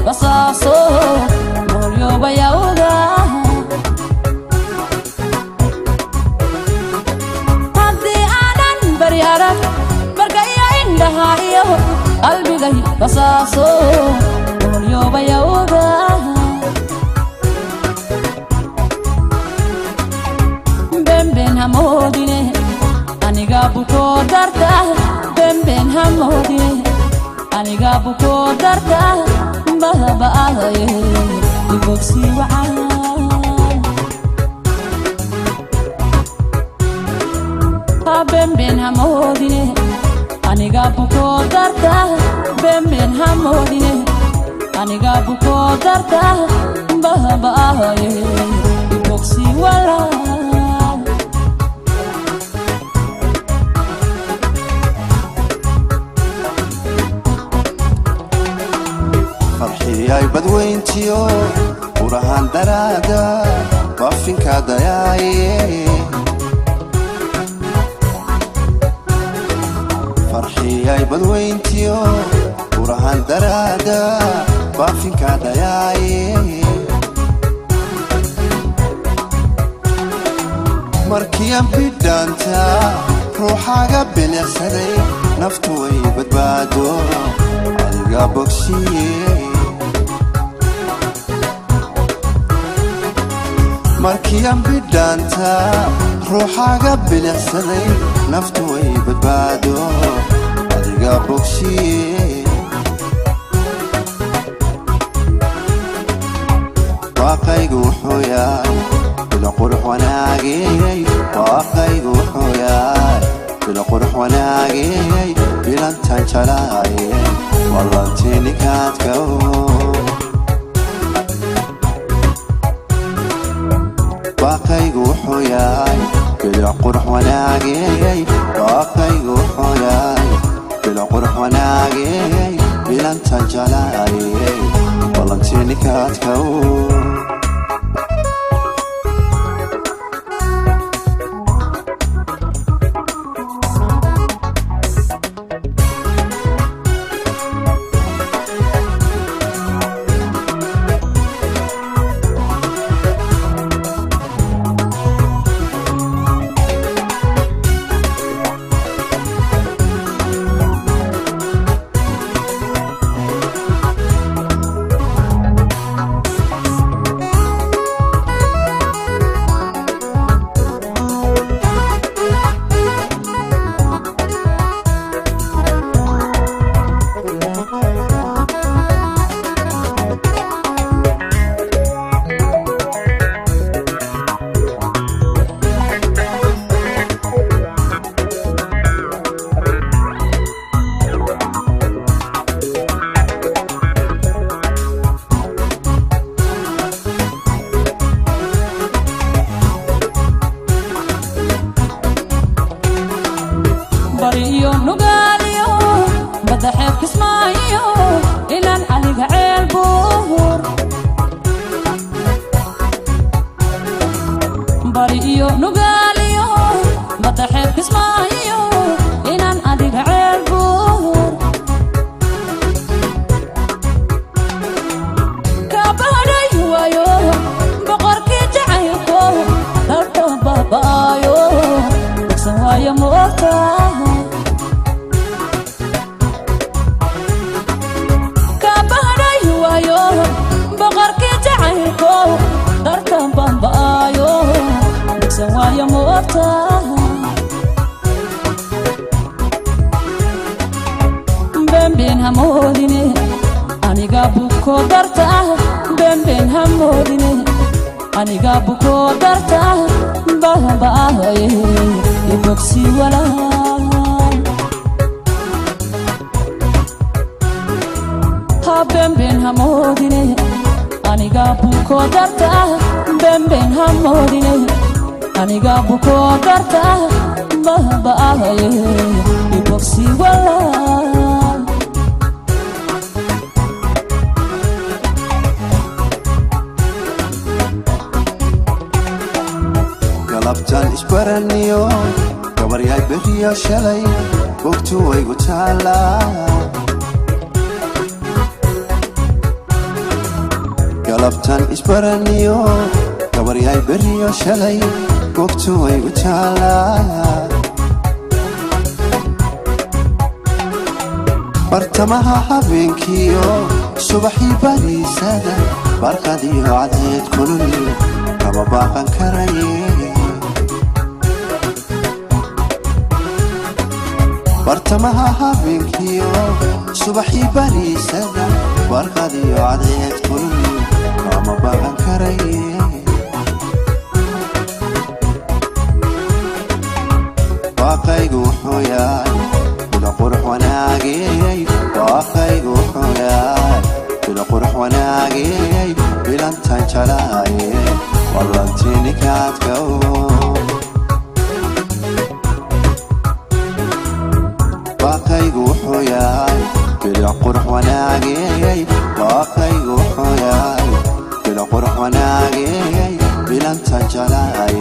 basaaso moolyobayawga haddii aanan bari arag markaya indhaha iyo qalbigay basaaso moolyobayawga bemben hamoodine aniga buko darta bemben hamoodine aniga buko darta bahaba ahaye ibogsi wacaan bemben hamoodine aniga buko darta bemben hamoodine aniga buko darta bahaba ahaye ibogsi wacaan ay badweyntiyo urahan daraada waafinka dayaaye farxiyay badweyntiyo urahan daraada waafinka dayaaye markiyan bidhaanta ruuxaaga bilicsaday naftu way badbaado adiga bogsiye markiyan bidhaanta ruuxaaga bilicsaday naftu way badbaado adiga bogsiye waaqaygu wuxuu yahay bila qurux wanaagay waaqaygu wuxuu yahay bila qurux wanaagay bilantan jalaaye wallantinikaadka waaqaygu wuxuu yahay bila qurux wanaagay waaqaygu wuxuu yahay bila qurux wanaagay bilantan jalaaye wallantinikaadka bariyo nugaaliyo badaxeeb kismaayo ilan aniga ceel buur bariyo nugaaliyo badaxeeb kismaayo ilan aniga ceel buur kabaday waayo boqorkii jacaylko dalka babaayo dugsan waayo moota dartan bambaayo dugsan waayo moota bemben hamoodine aniga buko darta bemben hamoodine aniga buko darta bahaba ahaye ibogsi walaan bemben hamoodine aniga buko darta bemben hamoodine aniga buko darta bahaba ahaye ibogsi walaan galabtan isbaraniyo gabaryay beriya shalay wogtu waygu taalaa galabtan isbaraniyo gabaryay beriyo shalay goobtu way u taalaa bartamaha habeenkiyo subaxii bariisada barqadiyo cadeed kulul kama baaqan karaye bartamaha habeenkiyo subaxii bariisada barqadiyo cadeed kulul kama baaqan karaye waaqaygu wuxuu yahay bila qurux wanaagay waaqaygu wuxuu yahay bila qurux wanaagay bilantan jalaaye wallantiini kaadkow waaqaygu wuxuu yahay bila qurux wanaagay waaqaygu wuxuu yahay bila qurux wanaagay bilantan jalaaye